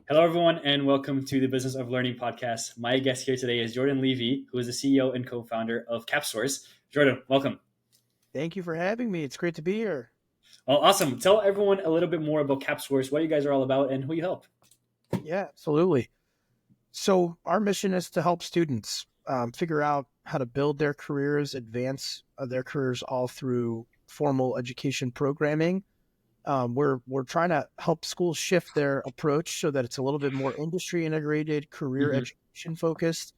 Hello, everyone, and welcome to the Business of Learning podcast. My guest here today is Jordan Levy, who is the CEO and co-founder of CapSource. Jordan, welcome. Thank you for having me. It's great to be here. Well, awesome. Tell everyone a little bit more about CapSource, what you guys are all about, and who you help. Yeah, absolutely. So our mission is to help students figure out how to build their careers, advance their careers all through formal education programming. We're trying to help schools shift their approach so that it's a little bit more industry integrated, career Mm-hmm. education focused.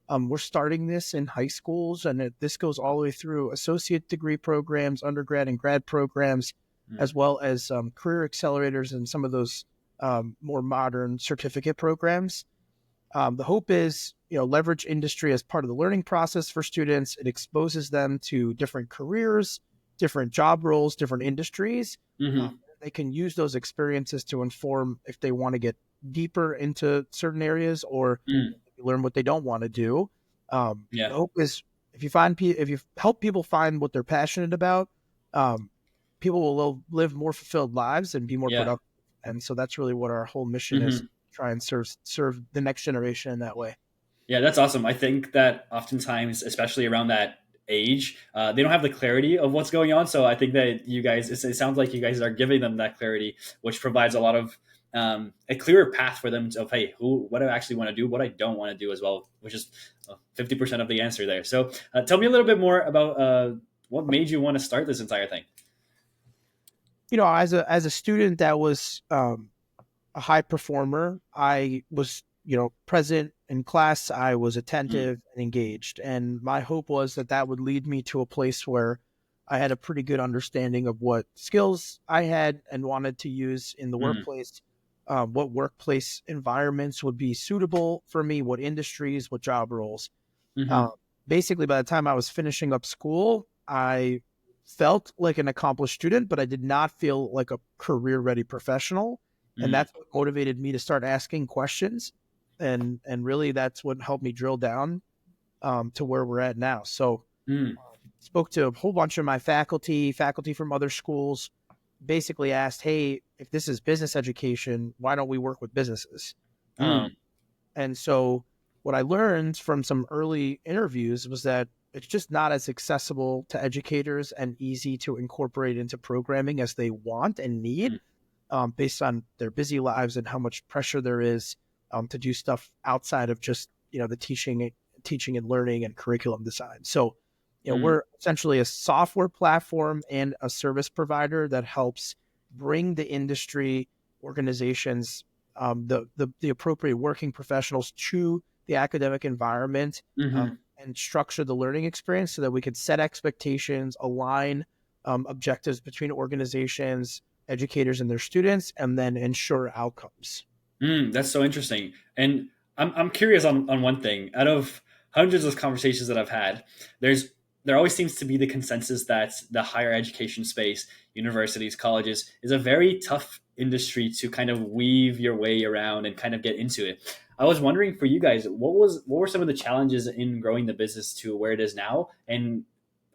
We're starting this in high schools, and this goes all the way through associate degree programs, undergrad and grad programs, as well as career accelerators and some of those more modern certificate programs. The hope is, leverage industry as part of the learning process for students. It exposes them to different careers, different job roles, different industries. Mm-hmm. They can use those experiences to inform if they want to get deeper into certain areas or Mm. learn what they don't want to do. The Yeah. hope is if you help people find what they're passionate about, um, people will live more fulfilled lives and be more Yeah. productive. And so that's really what our whole mission is: Mm-hmm. try and serve the next generation in that way. Yeah, that's awesome. I think that oftentimes, especially around that age, they don't have the clarity of what's going on. So I think that you guys, it sounds like you guys are giving them that clarity, which provides a lot of a clearer path for them of, hey, what I actually want to do, what I don't want to do as well, which is 50% of the answer there. So tell me a little bit more about what made you want to start this entire thing. As a student that was a high performer, I was present in class. I was Mm, attentive and engaged, and my hope was that that would lead me to a place where I had a pretty good understanding of what skills I had and wanted to use in the mm, workplace, what workplace environments would be suitable for me, what industries, what job roles. Uh, mm-hmm, Basically, by the time I was finishing up school, I felt like an accomplished student, but I did not feel like a career ready professional. And mm, that's what motivated me to start asking questions. And really, that's what helped me drill down to where we're at now. So, mm, spoke to a whole bunch of my faculty from other schools, basically asked, hey, if this is business education, why don't we work with businesses? Um, mm, and so what I learned from some early interviews was that it's just not as accessible to educators and easy to incorporate into programming as they want and need, mm, based on their busy lives and how much pressure there is to do stuff outside of just the teaching and learning and curriculum design. So, mm, we're essentially a software platform and a service provider that helps bring the industry organizations, the appropriate working professionals to the academic environment, mm-hmm. and structure the learning experience so that we could set expectations, align objectives between organizations, educators, and their students, and then ensure outcomes. That's so interesting. And I'm curious on one thing. Out of hundreds of conversations that I've had, there's there always seems to be the consensus that the higher education space, universities, colleges, is a very tough industry to kind of weave your way around and kind of get into it. I was wondering for you guys, what were some of the challenges in growing the business to where it is now and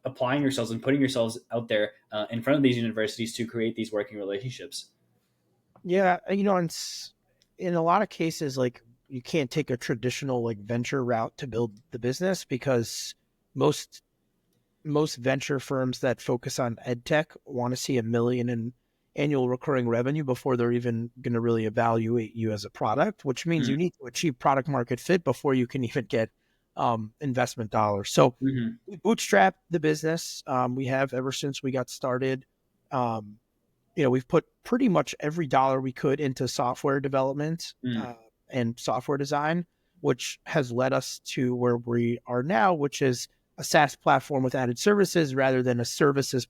applying yourselves and putting yourselves out there in front of these universities to create these working relationships? Yeah, in a lot of cases, like you can't take a traditional like venture route to build the business because most most venture firms that focus on ed tech want to see 1 million in annual recurring revenue before they're even going to really evaluate you as a product, which means you need to achieve product market fit before you can even get investment dollars. So Mm-hmm. we bootstrap the business. We have ever since we got started. Um, we've put pretty much every dollar we could into software development and software design, which has led us to where we are now, which is a SaaS platform with added services rather than a services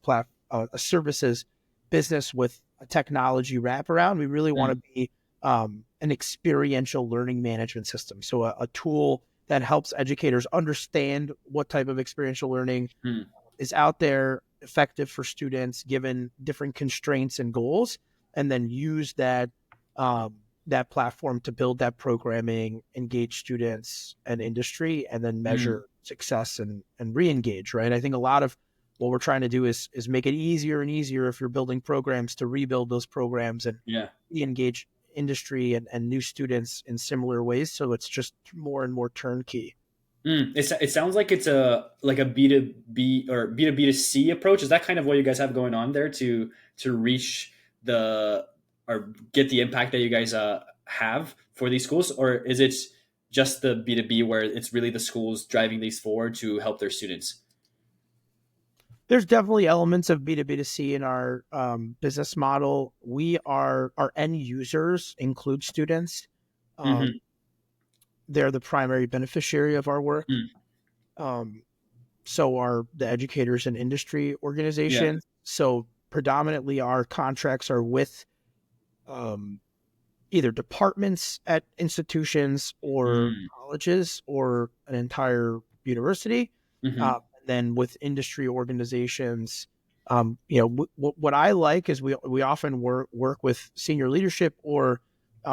business with a technology wraparound. We really want to be an experiential learning management system, so a tool that helps educators understand what type of experiential learning Mm-hmm. is out there, effective for students given different constraints and goals, and then use that platform to build that programming, engage students and industry, and then Mm-hmm. measure success and re-engage. Right. I think a lot of what we're trying to do is make it easier and easier if you're building programs to rebuild those programs and Yeah. re-engage industry and new students in similar ways. So it's just more and more turnkey. It sounds like it's a B2B or B2B2C approach. Is that kind of what you guys have going on there to reach the or get the impact that you guys have for these schools, or is it just the B2B where it's really the schools driving these forward to help their students? There's definitely elements of B2B2C in our business model. Our end users include students. Um, Mm-hmm. they're the primary beneficiary of our work. Um, so are the educators and industry Yeah. organizations. So predominantly our contracts are with um, either departments at institutions or colleges or an entire university. Mm-hmm. And then with industry organizations, what I like is we often work with senior leadership or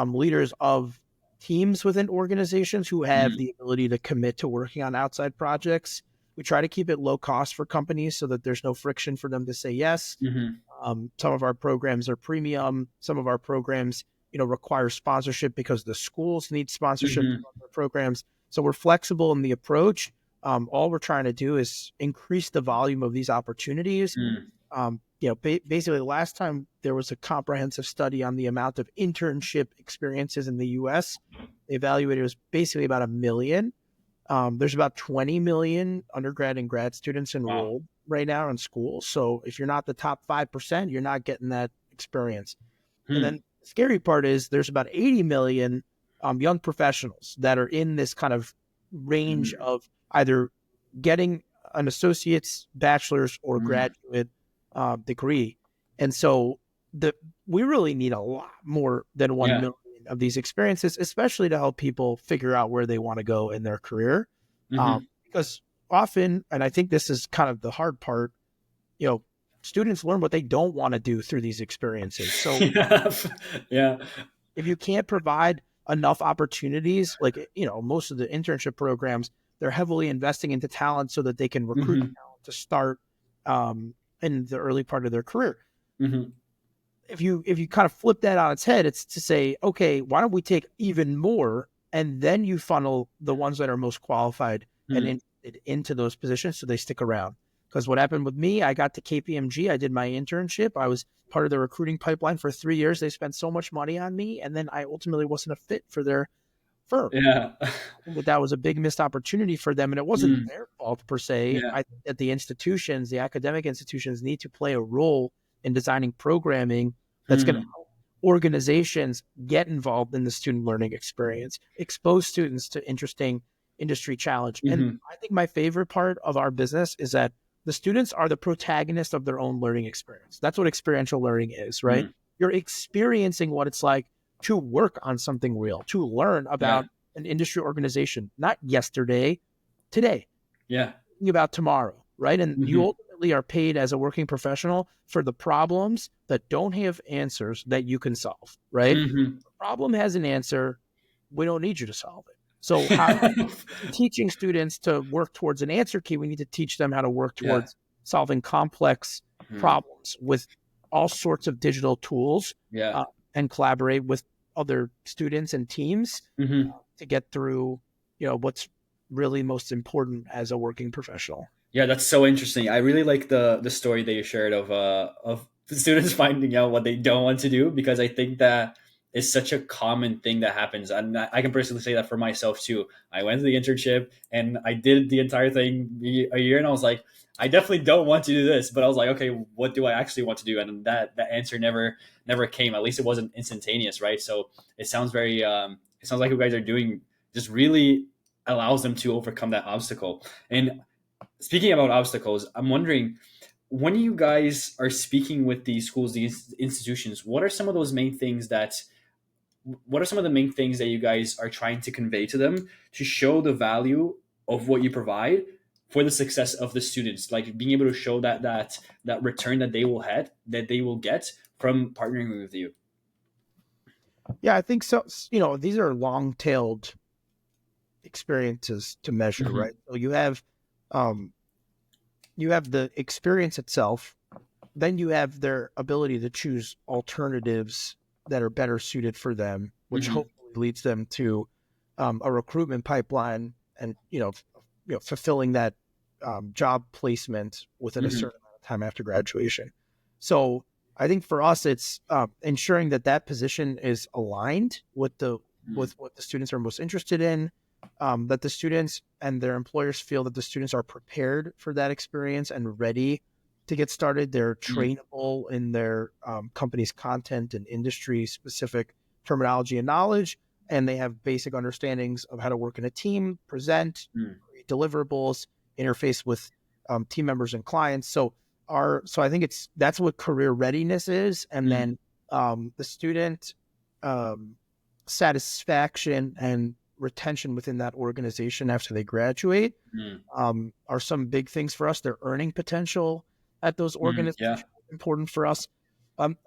leaders of teams within organizations who have Mm-hmm. the ability to commit to working on outside projects. We try to keep it low cost for companies so that there's no friction for them to say yes. Mm-hmm. Some of our programs are premium. Some of our programs, require sponsorship because the schools need sponsorship to Mm-hmm. run their programs. So we're flexible in the approach. All we're trying to do is increase the volume of these opportunities. Basically, the last time there was a comprehensive study on the amount of internship experiences in the U.S., they evaluated it was basically about 1 million. There's about 20 million undergrad and grad students Wow. enrolled right now in school. So if you're not the top 5%, you're not getting that experience. And Hmm. then the scary part is there's about 80 million young professionals that are in this kind of range Hmm. of either getting an associate's, bachelor's, or Hmm. graduate degree. And so the we really need a lot more than 1 Yeah. million of these experiences, especially to help people figure out where they want to go in their career. Hmm. Because often, and I think this is kind of the hard part, you know, students learn what they don't want to do through these experiences. So Yeah. Yeah. if you can't provide enough opportunities, like, most of the internship programs, they're heavily investing into talent so that they can recruit Hmm. talent to start in the early part of their career. Hmm. If you kind of flip that on its head, it's to say, okay, why don't we take even more and then you funnel the ones that are most qualified and Hmm. interested into those positions so they stick around. Because what happened with me, I got to KPMG, I did my internship, I was part of the recruiting pipeline for 3 years. They spent so much money on me, and then I ultimately wasn't a fit for their firm. Yeah. I think that was a big missed opportunity for them, and it wasn't Mm. their fault per se. Yeah. I think that the academic institutions, need to play a role in designing programming that's going to Mm. help organizations get involved in the student learning experience, expose students to interesting industry challenge. And Hmm. I think my favorite part of our business is that the students are the protagonist of their own learning experience. That's what experiential learning is, right? Mm. You're experiencing what it's like to work on something real, to learn Yeah. about an industry organization, not yesterday, today, Yeah. thinking about tomorrow, right? And you Hmm. ultimately are paid as a working professional for the problems that don't have answers that you can solve, right? Hmm. The problem has an answer. We don't need you to solve it. So how teaching students to work towards an answer key, we need to teach them how to work Yeah. towards solving complex Mm. problems with all sorts of digital tools Yeah. and collaborate with other students and teams Hmm. to get through, what's really most important as a working professional. Yeah, that's so interesting. I really like the story that you shared of the students finding out what they don't want to do, because I think that is such a common thing that happens, and I can personally say that for myself too. I went to the internship and I did the entire thing a year, and I was like, I definitely don't want to do this, but I was like, okay, what do I actually want to do? And that answer never came. At least it wasn't instantaneous, right? So it sounds like you guys are doing just really allows them to overcome that obstacle. And speaking about obstacles, I'm wondering, when you guys are speaking with these schools, these institutions, what are some of the main things that you guys are trying to convey to them to show the value of what you provide for the success of the students, like being able to show that return that they will get from partnering with you. Yeah, I think so. These are long tailed experiences to measure, Hmm. right? So um, you have the experience itself, then you have their ability to choose alternatives that are better suited for them, which Mm-hmm. hopefully leads them to a recruitment pipeline and, fulfilling that job placement within a Mm-hmm. certain amount of time after graduation. So I think for us, it's ensuring that that position is aligned with what the students are most interested in, that the students and their employers feel that the students are prepared for that experience and ready to get started. They're Mm-hmm. trainable in their company's content and industry specific terminology and knowledge, and they have basic understandings of how to work in a team, present, create deliverables, interface with team members and clients. So I think that's what career readiness is, and Mm-hmm. then the student um, satisfaction and retention within that organization after they graduate are some big things for us. Their earning potential at those Mm-hmm. organizations Yeah. is important for us.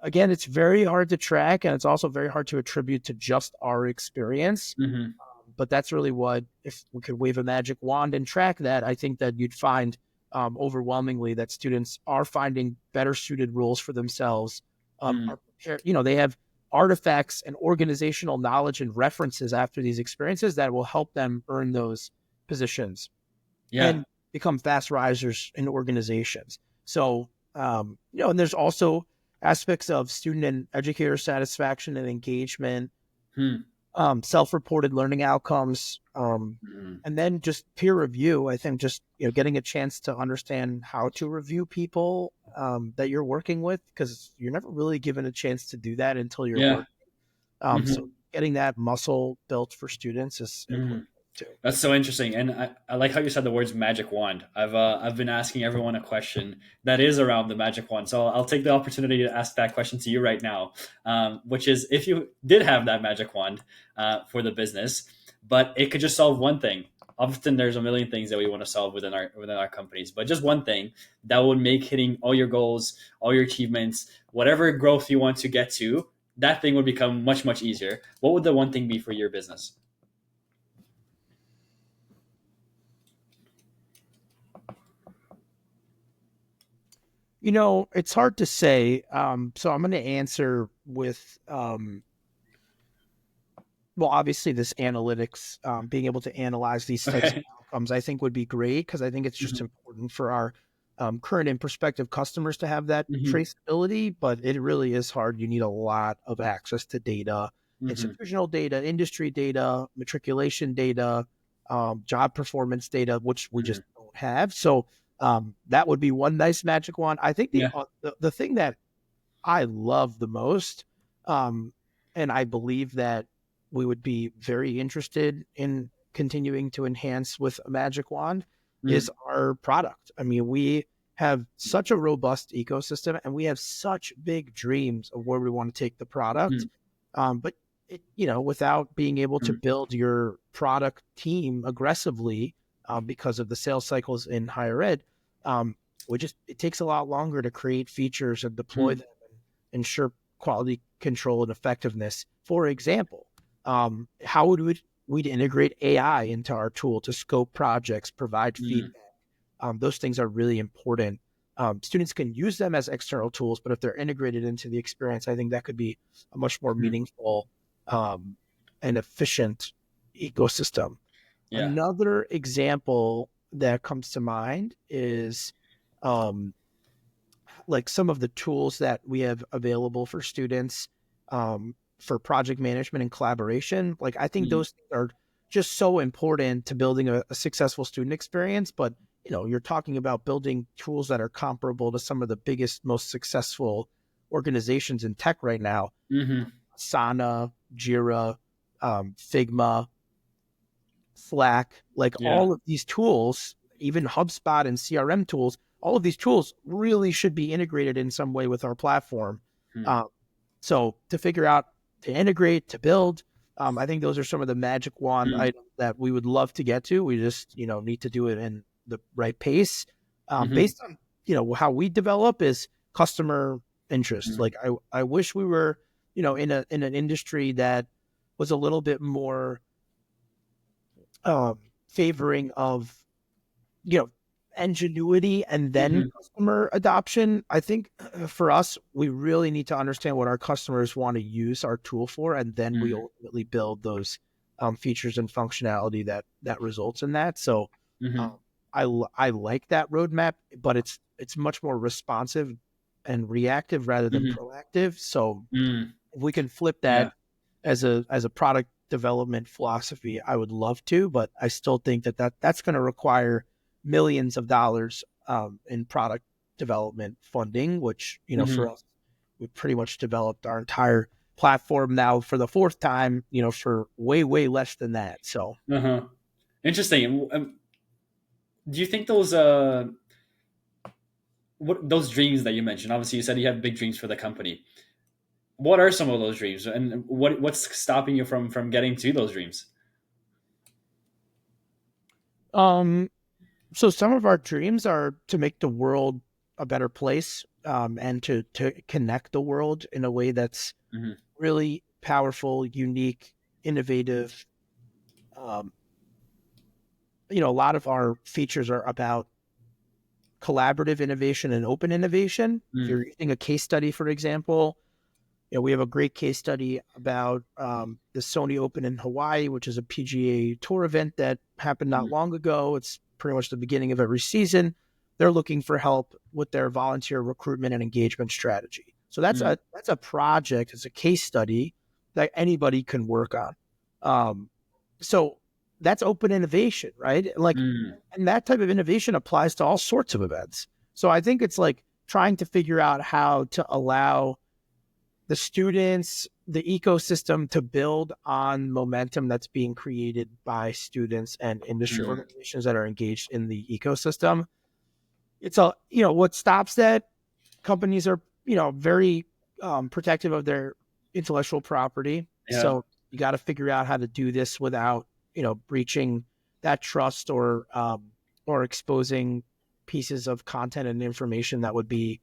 Again, it's very hard to track, and it's also very hard to attribute to just our experience. Mm-hmm. But that's really what, if we could wave a magic wand and track that, I think that you'd find overwhelmingly that students are finding better suited roles for themselves. Mm-hmm. Are prepared, they have artifacts and organizational knowledge and references after these experiences that will help them earn those positions Yeah. and become fast risers in organizations. So, and there's also aspects of student and educator satisfaction and engagement, Mm-hmm. self-reported learning outcomes, and then just peer review. I think just getting a chance to understand how to review people that you're working with, because you're never really given a chance to do that until you're Yeah. working. Mm-hmm. So getting that muscle built for students is Mm-hmm. important too. That's so interesting, and I like how you said the words magic wand. I've been asking everyone a question that is around the magic wand, so I'll take the opportunity to ask that question to you right now, which is if you did have that magic wand for the business, but it could just solve one thing. Often there's a million things that we want to solve within our companies, but just one thing that would make hitting all your goals, all your achievements, whatever growth you want to get to, that thing would become much easier. What would the one thing be for your business? It's hard to say. So I'm going to answer with, well, obviously this analytics, being able to analyze these types of Okay. outcomes, I think would be great, because I think it's just Mm-hmm. important for our current and prospective customers to have that Mm-hmm. traceability. But it really is hard. You need a lot of access to data, Mm-hmm. institutional data, industry data, matriculation data, job performance data, which we Mm-hmm. just don't have. So that would be one nice magic wand. I think Yeah. the thing that I love the most, um, and I believe that we would be very interested in continuing to enhance with a magic wand, is Mm-hmm. our product. I mean, we have such a robust ecosystem, and we have such big dreams of where we want to take the product. But without being able to Mm-hmm. build your product team aggressively, because of the sales cycles in higher ed, um, it takes a lot longer to create features and deploy them and ensure quality control and effectiveness. For example, how would we'd integrate AI into our tool to scope projects, provide Mm-hmm. feedback? Those things are really important. Students can use them as external tools, but if they're integrated into the experience, I think that could be a much more Mm-hmm. meaningful um, and efficient ecosystem. Yeah. Another example that comes to mind is um, like some of the tools that we have available for students, for project management and collaboration. Like, I think Mm-hmm. those things are just so important to building a successful student experience. But you're talking about building tools that are comparable to some of the biggest, most successful organizations in tech right now: Mm-hmm. Asana, Jira, Figma, Slack. Like, Yeah. all of these tools, even HubSpot and CRM tools, all of these tools really should be integrated in some way with our platform. Mm-hmm. Um, so to figure out, to integrate, to build, I think those are some of the magic wand items that we would love to get to. We just, need to do it in the right pace, Mm-hmm. based on, how we develop is customer interest. Mm-hmm. Like, I wish we were, in an industry that was a little bit more favoring of, you know ingenuity and then Hmm. customer adoption. I think for us, we really need to understand what our customers want to use our tool for, and then we ultimately build those features and functionality that results in that. So um, Hmm. I like that roadmap, but it's much more responsive and reactive rather than Hmm. proactive. So Mm. if we can flip that Yeah. as a product development philosophy, I would love to, but I still think that's going to require millions of dollars in product development funding, which for Hmm. us, we've pretty much developed our entire platform now for the fourth time, for way less than that. So Uh-huh. Interesting. Do you think those what those dreams that you mentioned? Obviously, you said you have big dreams for the company. What are some of those dreams, and what's stopping you from getting to those dreams? um so some of our dreams are to make the world a better place, and to connect the world in a way that's Hmm. really powerful, unique, innovative. Um, a lot of our features are about collaborative innovation and open innovation. If Mm. you're using a case study, for example, we have a great case study about the Sony Open in Hawaii, which is a PGA Tour event that happened not Mm. long ago. It's pretty much the beginning of every season. They're looking for help with their volunteer recruitment and engagement strategy. So Mm. that's a project, it's a case study that anybody can work on. Um, so that's open innovation, right? Like, Mm. and that type of innovation applies to all sorts of events. So I think it's like trying to figure out how to allow the students, the ecosystem to build on momentum that's being created by students and industry Mm. organizations that are engaged in the ecosystem. It's a, what stops that, companies are, very protective of their intellectual property. Yeah. So you got to figure out how to do this without, breaching that trust or exposing pieces of content and information that would be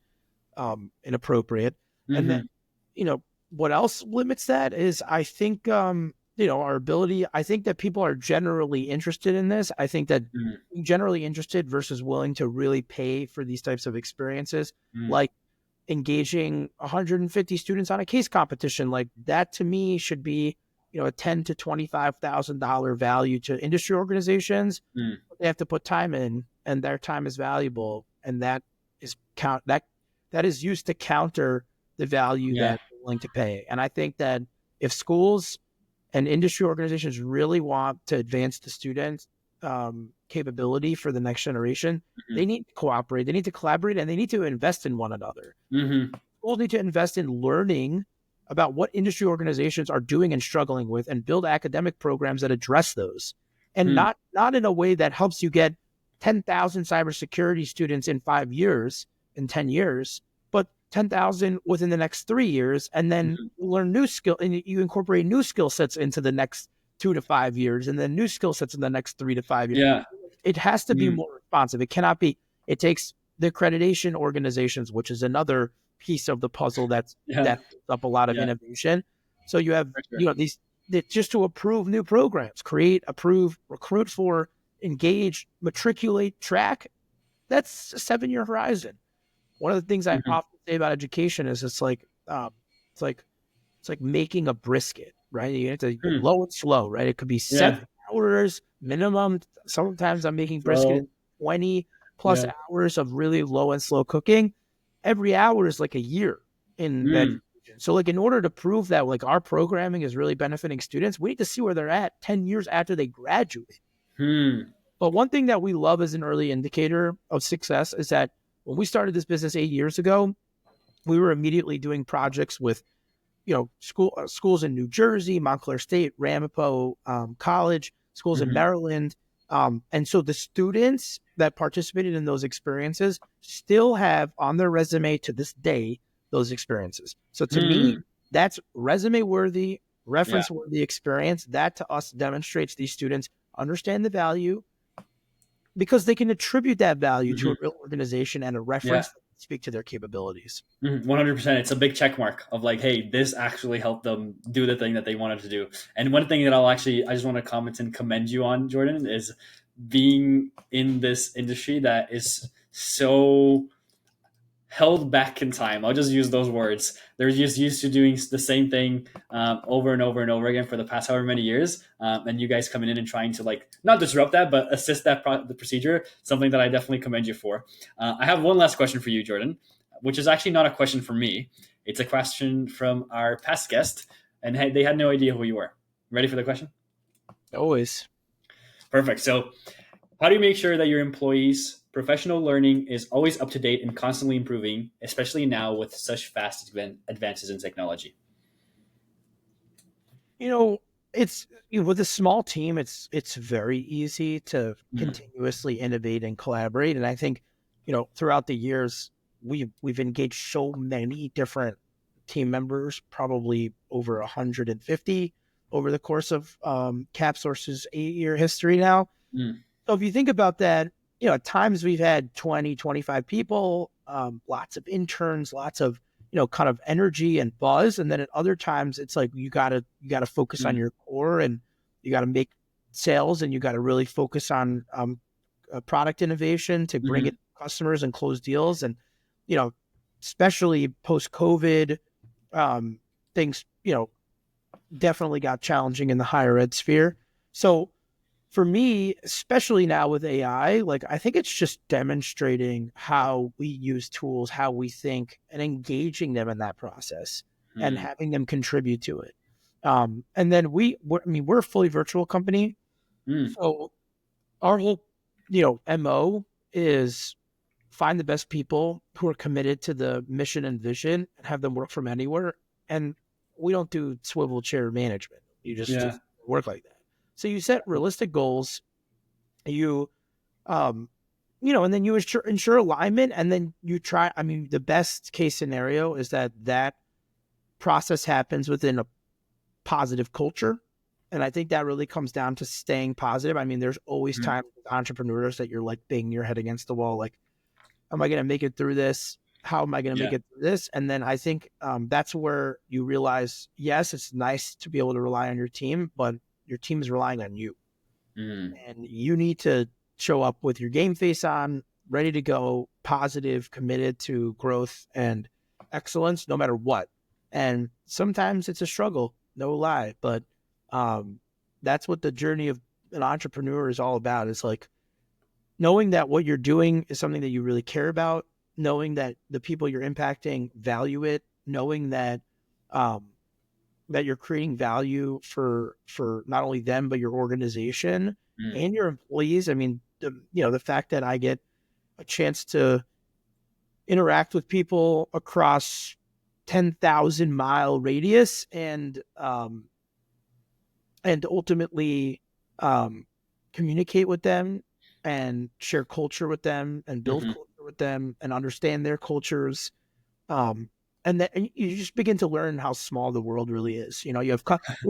inappropriate. And then, Hmm. you know, what else limits that is, I think, our ability. I think that people are generally interested in this. I think that Mm. generally interested versus willing to really pay for these types of experiences, Mm. like engaging 150 students on a case competition, like that to me should be, a ten to $25,000 value to industry organizations. Mm. They have to put time in, and their time is valuable, and that is count that is used to counter the value Yeah. that they're willing to pay. And I think that if schools and industry organizations really want to advance the student capability for the next generation, Hmm. they need to cooperate, they need to collaborate, and they need to invest in one another. Hmm. Schools need to invest in learning about what industry organizations are doing and struggling with, and build academic programs that address those, and Mm. not in a way that helps you get 10,000 cybersecurity students in 5 years, in 10 years, but 10,000 within the next 3 years, and then Mhm. learn new skill, and you incorporate new skill sets into the next 2 to 5 years, and then new skill sets in the next 3 to 5 years. Yeah. It has to be Mm. more responsive. It cannot be. It takes the accreditation organizations, which is another piece of the puzzle Yeah. that picks up a lot of Yeah. innovation. So you have, For sure. these, just to approve new programs, create, approve, recruit for, engage, matriculate, track. That's a 7 year horizon. One of the things I Hmm. often say about education is it's like it's like making a brisket, right? You have to Mm. low and slow, right? It could be Yeah. 7 hours minimum. Sometimes I'm making brisket in So 20 plus yeah. hours of really low and slow cooking. Every hour is like a year in Mm. education. So, like, in order to prove that like our programming is really benefiting students, we need to see where they're at 10 years after they graduate. Hmm. But one thing that we love as an early indicator of success is that when we started this business 8 years ago, we were immediately doing projects with, schools in New Jersey, Montclair State, Ramapo College, schools in Hmm. Maryland. And so the students that participated in those experiences still have on their resume to this day those experiences. So to me, Hmm. that's resume worthy, Yeah. reference worthy experience. That to us demonstrates these students understand the value, because they can attribute that value to a Hmm. real organization and a Yeah. reference that speak to their capabilities. 100%. It's a big check mark of like, hey, this actually helped them do the thing that they wanted to do. And one thing that I just want to comment and commend you on, Jordan, is being in this industry that is so held back in time. I'll just use those words. They're just used to doing the same thing over and over and over again for the past however many years. And you guys coming in and trying to like not disrupt that, but assist the procedure. Something that I definitely commend you for. I have one last question for you, Jordan, which is actually not a question for me. It's a question from our past guest, and they had no idea who you were. Ready for the question? Always. Perfect. So, how do you make sure that your employees' professional learning is always up to date and constantly improving, especially now with such fast advances in technology? You know, it's with a small team, it's very easy to Mm, continuously innovate and collaborate. And I think, throughout the years, we've engaged so many different team members, probably over 150 over the course of CapSource's 8-year history now. mm, So if you think about that, at times we've had 20, 25 people, lots of interns, lots of, kind of energy and buzz. And then at other times it's like, you gotta focus on mm, your core, and you got to make sales, and you got to really focus on product innovation to bring it mhm, to customers and close deals. And, you know, especially post COVID, things, definitely got challenging in the higher ed sphere. So for me, especially now with AI, like I think it's just demonstrating how we use tools, how we think, and engaging them in that process and mm, having them contribute to it. And then we're a fully virtual company. mm, So our whole, MO is find the best people who are committed to the mission and vision and have them work from anywhere. And we don't do swivel chair management. You just yeah. work like that. So you set realistic goals, you and then you ensure alignment, and then you try. I mean, the best case scenario is that process happens within a positive culture. And I think that really comes down to staying positive. I mean, there's always Mm, times with entrepreneurs that you're like banging your head against the wall, like, am I going to make it through this? How am I going to make yeah. it through this? And then I think that's where you realize, yes, it's nice to be able to rely on your team, but your team is relying on you. Mm, And you need to show up with your game face on, ready to go, positive, committed to growth and excellence, no matter what. And sometimes it's a struggle, no lie, but that's what the journey of an entrepreneur is all about. It's like knowing that what you're doing is something that you really care about, knowing that the people you're impacting value it, knowing um, that you're creating value for not only them but your organization mm, and your employees. I mean, the fact that I get a chance to interact with people across 10,000-mile radius, and ultimately communicate with them and share culture with them and build mhm, culture with them and understand their cultures. Um, and you just begin to learn how small the world really is. We have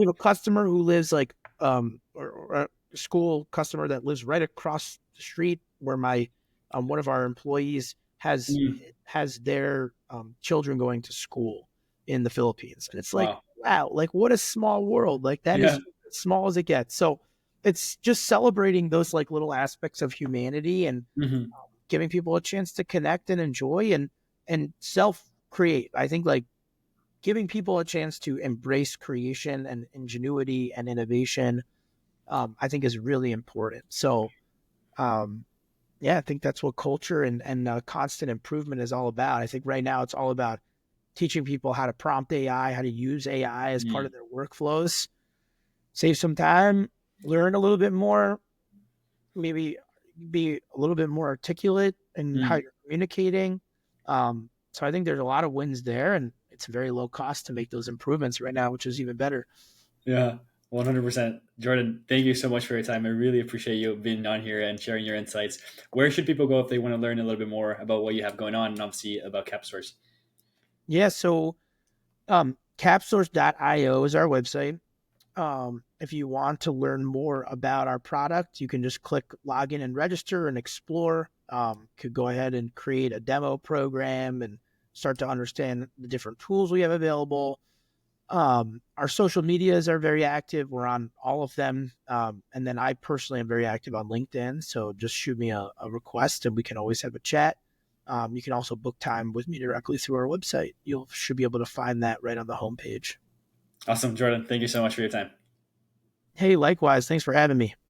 a customer who lives like, or a school customer that lives right across the street where one of our employees mm. has their children going to school in the Philippines. And it's like, Wow. wow, like what a small world. Like that Yeah. is as small as it gets. So it's just celebrating those like little aspects of humanity and Mhm, giving people a chance to connect and enjoy and self create. I think like giving people a chance to embrace creation and ingenuity and innovation, I think is really important. So, um, yeah, I think that's what culture and constant improvement is all about. I think right now it's all about teaching people how to prompt AI, how to use AI as part mm, of their workflows, save some time, learn a little bit more, maybe be a little bit more articulate in how mm. you're communicating. So I think there's a lot of wins there, and it's very low cost to make those improvements right now, which is even better. Yeah. 100%. Jordan, thank you so much for your time. I really appreciate you being on here and sharing your insights. Where should people go if they want to learn a little bit more about what you have going on and obviously about CapSource? Yeah. So capsource.io is our website. If you want to learn more about our product, you can just click login and register and explore. Could go ahead and create a demo program and start to understand the different tools we have available. Our social medias are very active. We're on all of them. And then I personally am very active on LinkedIn. So just shoot me a request and we can always have a chat. You can also book time with me directly through our website. You should be able to find that right on the homepage. Awesome, Jordan. Thank you so much for your time. Hey, likewise. Thanks for having me.